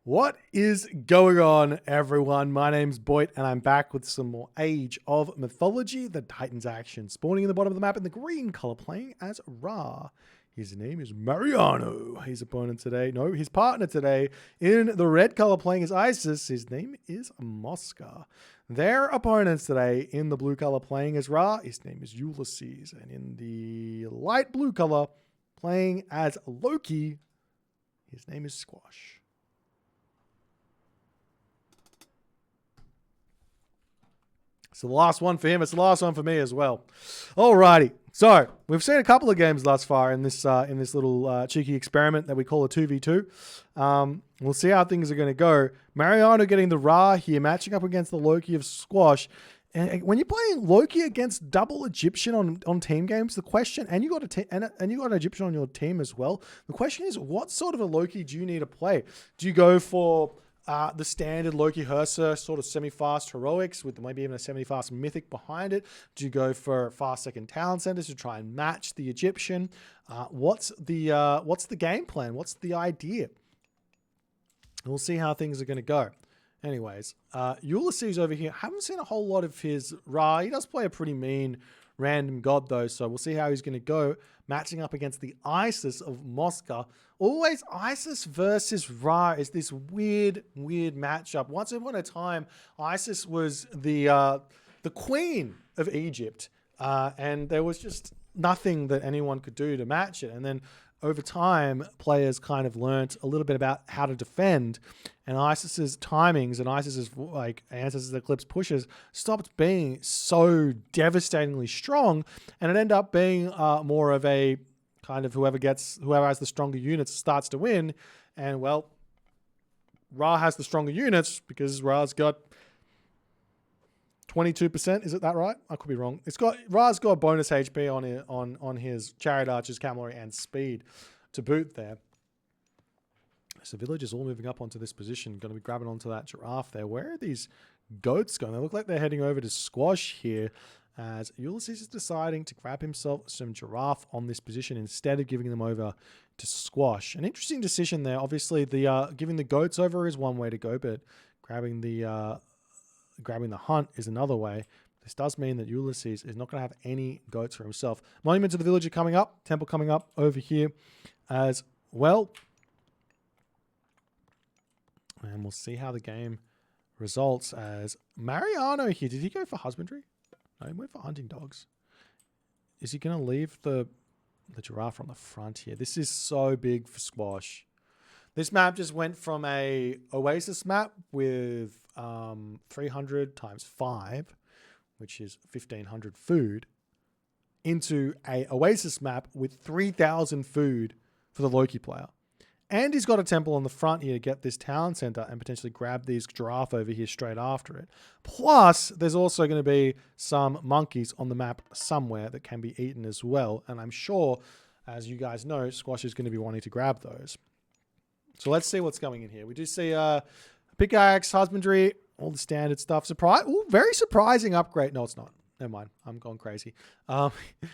What is going on, everyone? My name's Boit, and I'm back with some more Age of Mythology, the Titans action. Spawning in the bottom of the map in the green color, playing as Ra. His name is Mariano. His opponent today, no, his partner today, in the red color, playing as Isis. His name is Mosca. Their opponents today, in the blue color, playing as Ra. His name is Ulysses. And in the light blue color, playing as Loki. His name is Squash. It's the last one for him. It's the last one for me as well. Alrighty. So we've seen a couple of games thus far in this little cheeky experiment that we call a 2v2. We'll see how things are going to go. Mariano getting the Ra here, matching up against the Loki of Squash. And when you're playing Loki against double Egyptian on team games, the question, and you got an Egyptian on your team as well. The question is, what sort of a Loki do you need to play? Do you go for the standard Loki Hersa sort of semi-fast heroics with maybe even a semi-fast mythic behind it? Do you go for fast second talent centers to try and match the Egyptian? What's the game plan? What's the idea? We'll see how things are going to go. Anyways, Ulysses over here, haven't seen a whole lot of his Ra. He does play a pretty mean random god though, so we'll see how he's going to go matching up against the Isis of Mosca. Always Isis versus Ra is this weird matchup. Once upon a time, Isis was the queen of Egypt, and there was just nothing that anyone could do to match it. And then over time, players kind of learnt a little bit about how to defend, and Isis's timings and Isis's Isis's Eclipse pushes stopped being so devastatingly strong, and it ended up being more of a kind of whoever has the stronger units starts to win. And well, Ra has the stronger units because Ra's got 22%. Is it that right? I could be wrong. Ra's got bonus HP on his Chariot Archers, Cavalry, and Speed to boot there. So villagers all moving up onto this position, going to be grabbing onto that giraffe there. Where are these goats going? They look like they're heading over to Squash here, as Ulysses is deciding to grab himself some giraffe on this position instead of giving them over to Squash. An interesting decision there. Obviously, the giving the goats over is one way to go, but grabbing the hunt is another way. This does mean that Ulysses is not going to have any goats for himself. Monument to the Villager coming up. Temple coming up over here as well. And we'll see how the game results as Mariano here. Did he go for husbandry? No, he went for hunting dogs. Is he going to leave the giraffe on the front here? This is so big for Squash. This map just went from a Oasis map with 300 times 5, which is 1,500 food, into a Oasis map with 3,000 food for the Loki player. And he's got a temple on the front here to get this town center and potentially grab these giraffe over here straight after it. Plus, there's also going to be some monkeys on the map somewhere that can be eaten as well. And I'm sure, as you guys know, Squash is going to be wanting to grab those. So let's see what's going in here. We do see pickaxe, husbandry, all the standard stuff. Very surprising upgrade. No, it's not. Never mind. I'm going crazy.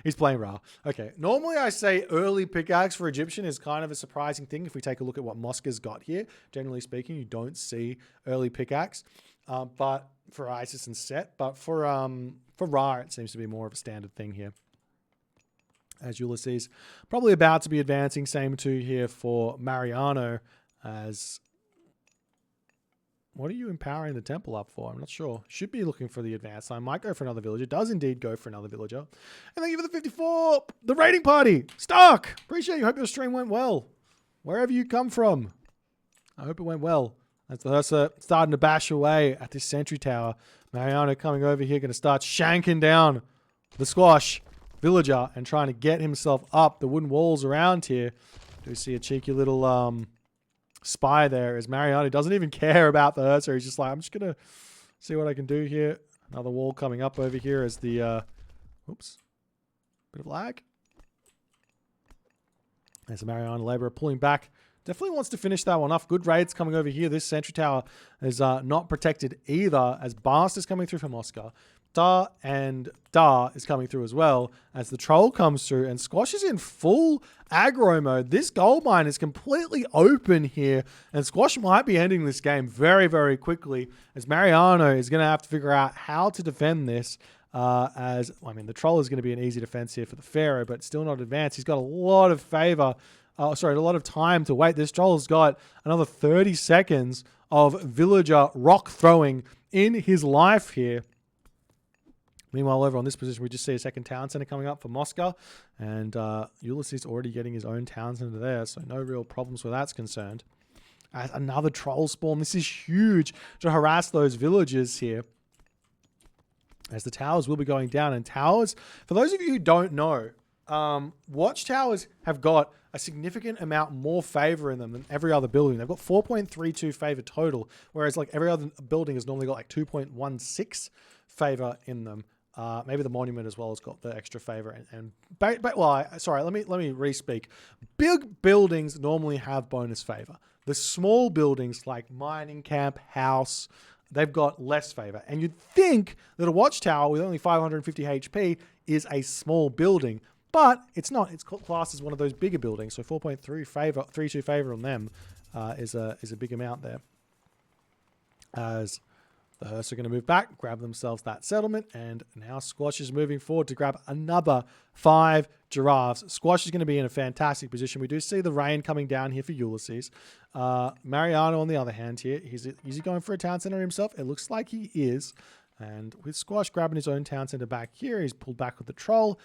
He's playing Ra. Okay. Normally I say early pickaxe for Egyptian is kind of a surprising thing. If we take a look at what Mosca's got here, generally speaking, you don't see early pickaxe. But for Isis and Set, but for Ra, it seems to be more of a standard thing here. As Ulysses probably about to be advancing, same too here for Mariano. As what are you empowering the temple up for? I'm not sure. Should be looking for the advance. I might go for another villager. Does indeed go for another villager. And thank you for the 54. The raiding party. Stark. Appreciate you. Hope your stream went well. Wherever you come from. I hope it went well. As the Hersa starting to bash away at this sentry tower. Mariano coming over here, going to start shanking down the Squash villager and trying to get himself up the wooden walls around here. Do see a cheeky little spy there as Mariano doesn't even care about the Hersa. He's just like, I'm just going to see what I can do here. Another wall coming up over here as the, oops, bit of lag. There's a Mariano Laborer pulling back. Definitely wants to finish that one off. Good raids coming over here. This sentry tower is not protected either as Bast is coming through from Mosca. Da and Da is coming through as well as the troll comes through, and Squash is in full aggro mode. This gold mine is completely open here, and Squash might be ending this game very, very quickly as Mariano is going to have to figure out how to defend this. The troll is going to be an easy defense here for the Pharaoh, but still not advanced. He's got a lot of favor. A lot of time to wait. This troll's got another 30 seconds of villager rock throwing in his life here. Meanwhile, over on this position, we just see a second town center coming up for Moscow, and Ulysses already getting his own town center there, so no real problems where that's concerned. Another troll spawn. This is huge to harass those villagers here, as the towers will be going down. And towers, for those of you who don't know, watchtowers have got a significant amount more favor in them than every other building. They've got 4.32 favor total, whereas like every other building has normally got like 2.16 favor in them. Maybe the monument as well has got the extra favor. Let me re-speak. Big buildings normally have bonus favor. The small buildings like mining camp, house, they've got less favor. And you'd think that a watchtower with only 550 HP is a small building, but it's not. It's classed as one of those bigger buildings. So 4.32 favor on them is a big amount there. As the Hearsts are going to move back, grab themselves that settlement, and now Squash is moving forward to grab another 5 giraffes. Squash is going to be in a fantastic position. We do see the rain coming down here for Ulysses. Mariano, on the other hand here, is he going for a town center himself? It looks like he is. And with Squash grabbing his own town center back here, he's pulled back with the troll.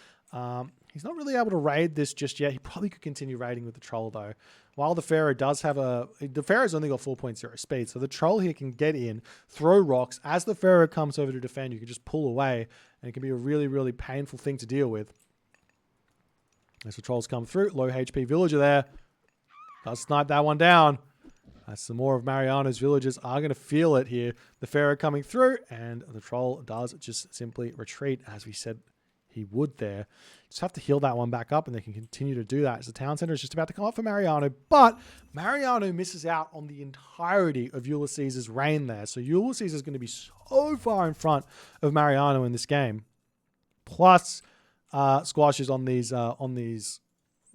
He's not really able to raid this just yet. He probably could continue raiding with the troll though. While the Pharaoh does have the Pharaoh's only got 4.0 speed, so the troll here can get in, throw rocks. As the Pharaoh comes over to defend, you can just pull away, and it can be a really, really painful thing to deal with. As the trolls come through, low HP villager there. Does snipe that one down. As some more of Mariano's villagers are going to feel it here. The Pharaoh coming through, and the troll does just simply retreat, as we said he would there. Just have to heal that one back up, and they can continue to do that as the town center is just about to come up for Mariano. But Mariano misses out on the entirety of Ulysses' reign there. So Ulysses is going to be so far in front of Mariano in this game. Plus, Squash is on these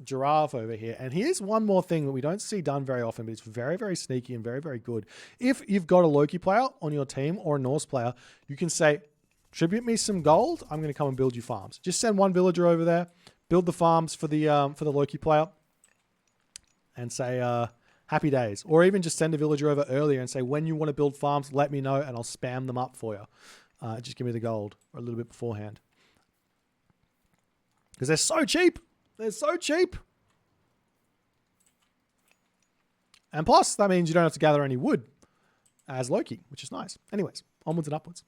giraffe over here. And here's one more thing that we don't see done very often, but it's very, very sneaky and very, very good. If you've got a Loki player on your team or a Norse player, you can say, tribute me some gold. I'm going to come and build you farms. Just send one villager over there, build the farms for the Loki player, and say happy days. Or even just send a villager over earlier and say, when you want to build farms, let me know and I'll spam them up for you. Just give me the gold or a little bit beforehand. Because they're so cheap. They're so cheap. And plus, that means you don't have to gather any wood as Loki, which is nice. Anyways, onwards and upwards.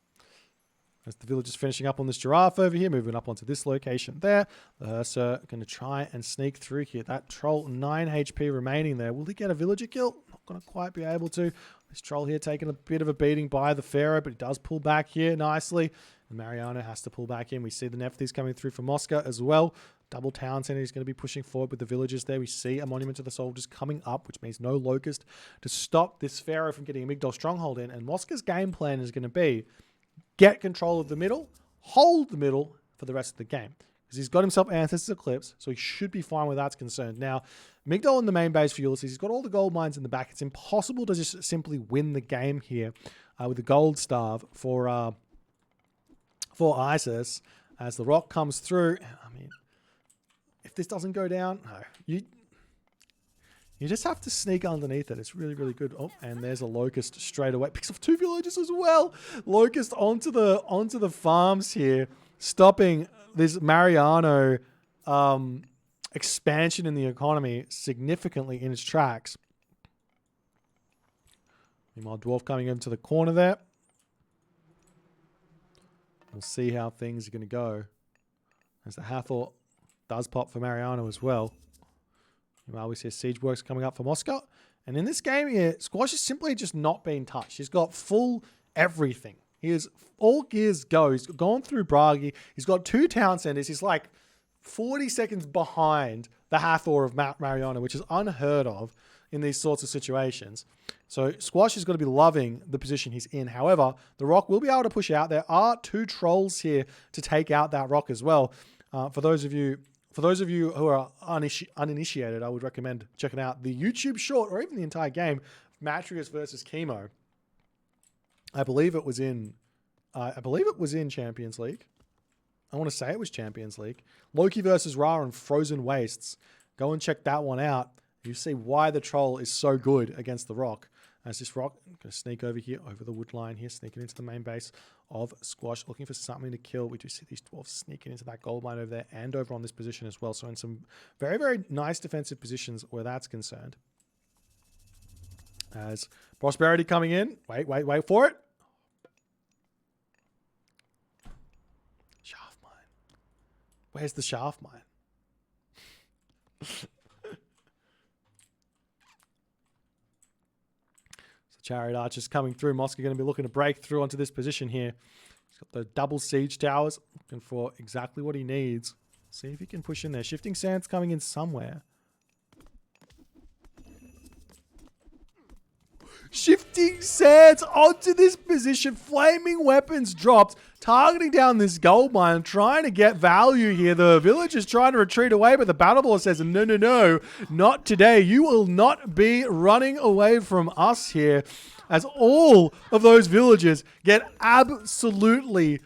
As the village is finishing up on this giraffe over here, moving up onto this location there. The Hearsts are going to try and sneak through here. That troll, 9 HP remaining there. Will he get a villager kill? Not going to quite be able to. This troll here taking a bit of a beating by the Pharaoh, but he does pull back here nicely. And Mariano has to pull back in. We see the Nephthys coming through from Moscow as well. Double town center. He's going to be pushing forward with the villagers there. We see a monument to the soldiers coming up, which means no locust to stop this Pharaoh from getting a Migdol stronghold in. And Moscow's game plan is going to be get control of the middle, hold the middle for the rest of the game. Because he's got himself Ancestors Eclipse, so he should be fine where that's concerned. Now, Migdol in the main base for Ulysses, he's got all the gold mines in the back. It's impossible to just simply win the game here with the gold starve for Isis. As the rock comes through, I mean, if this doesn't go down, no. You just have to sneak underneath it. It's really, really good. Oh, and there's a locust straight away. Picks off 2 villages as well. Locust onto the farms here, stopping this Mariano expansion in the economy significantly in its tracks. Meanwhile, Dwarf coming into the corner there. We'll see how things are going to go. As the Hathor does pop for Mariano as well. Meanwhile, we see siege works coming up for Moscow. And in this game here, Squash is simply just not being touched. He's got full everything. He is all gears go. He's gone through Bragi. He's got 2 town centers. He's like 40 seconds behind the Hathor of Mariano, which is unheard of. in these sorts of situations. So Squash is going to be loving the position he's in. However, the rock will be able to push out. There are 2 trolls here to take out that rock as well. For those of you who are uninitiated, I would recommend checking out the YouTube short or even the entire game, Matrius versus Chemo. I believe it was in Champions League. I want to say it was Champions League. Loki versus Ra and Frozen Wastes. Go and check that one out. You see why the troll is so good against the rock. As this rock, I'm going to sneak over here, over the wood line here, sneaking into the main base of Squash, looking for something to kill. We do see these dwarves sneaking into that gold mine over there and over on this position as well. So in some very, very nice defensive positions where that's concerned. As Prosperity coming in. Wait for it. Shaft mine. Where's the shaft mine? Chariot Archers coming through. Mosca going to be looking to break through onto this position here. He's got the double siege towers, looking for exactly what he needs. See if he can push in there. Shifting Sands coming in somewhere. Shifting Sands onto this position. Flaming weapons dropped. Targeting down this gold mine. Trying to get value here. The villagers trying to retreat away. But the battle ball says, no. Not today. You will not be running away from us here. As all of those villagers get absolutely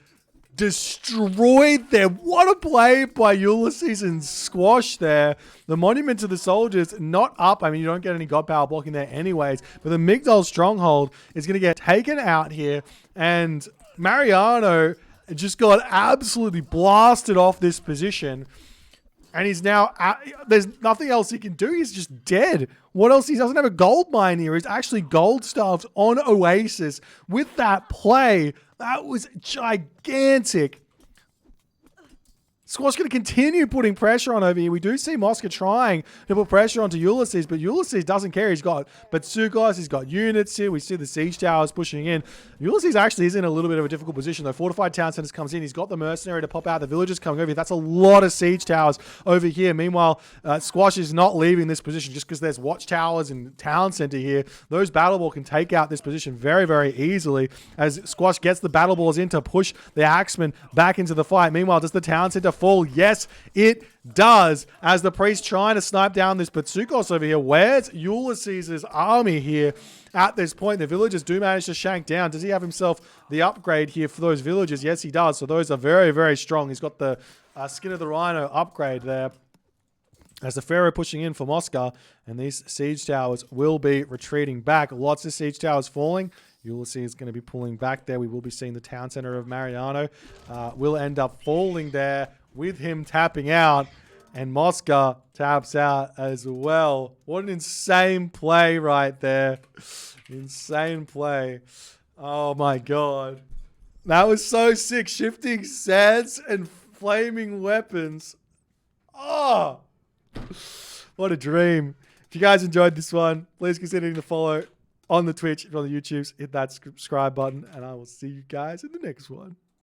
destroyed there. What a play by Ulysses and Squash there. The Monument to the Soldiers not up. I mean, you don't get any God Power blocking there anyways. But the Migdol Stronghold is going to get taken out here. And Mariano just got absolutely blasted off this position. And he's now, there's nothing else he can do. He's just dead. What else? He doesn't have a gold mine here. He's actually gold starved on Oasis with that play. That was gigantic. Squash going to continue putting pressure on over here. We do see Mosca trying to put pressure onto Ulysses, but Ulysses doesn't care. He's got Batsukos, he's got units here. We see the siege towers pushing in. Ulysses actually is in a little bit of a difficult position though. Fortified Town Centers comes in. He's got the mercenary to pop out. The villagers coming over here. That's a lot of siege towers over here. Meanwhile, Squash is not leaving this position just because there's watchtowers and town center here. Those battle ball can take out this position very, very easily as Squash gets the battle balls in to push the Axemen back into the fight. Meanwhile, does the town center fall? Yes, it does. As the priest trying to snipe down this Batsukos over here. Where's Ulysses' army here at this point? The villagers do manage to shank down. Does he have himself the upgrade here for those villagers? Yes, he does. So those are very, very strong. He's got the Skin of the Rhino upgrade there. As the Pharaoh pushing in for Mosca, and these siege towers will be retreating back. Lots of siege towers falling. Ulysses is going to be pulling back there. We will be seeing the town center of Mariano will end up falling there with him tapping out, and Mosca taps out as well. What an insane play right there. Insane play. Oh my God. That was so sick. Shifting Sands and flaming weapons. Oh, what a dream. If you guys enjoyed this one, please consider hitting the follow on the Twitch and on the YouTubes. Hit that subscribe button, and I will see you guys in the next one.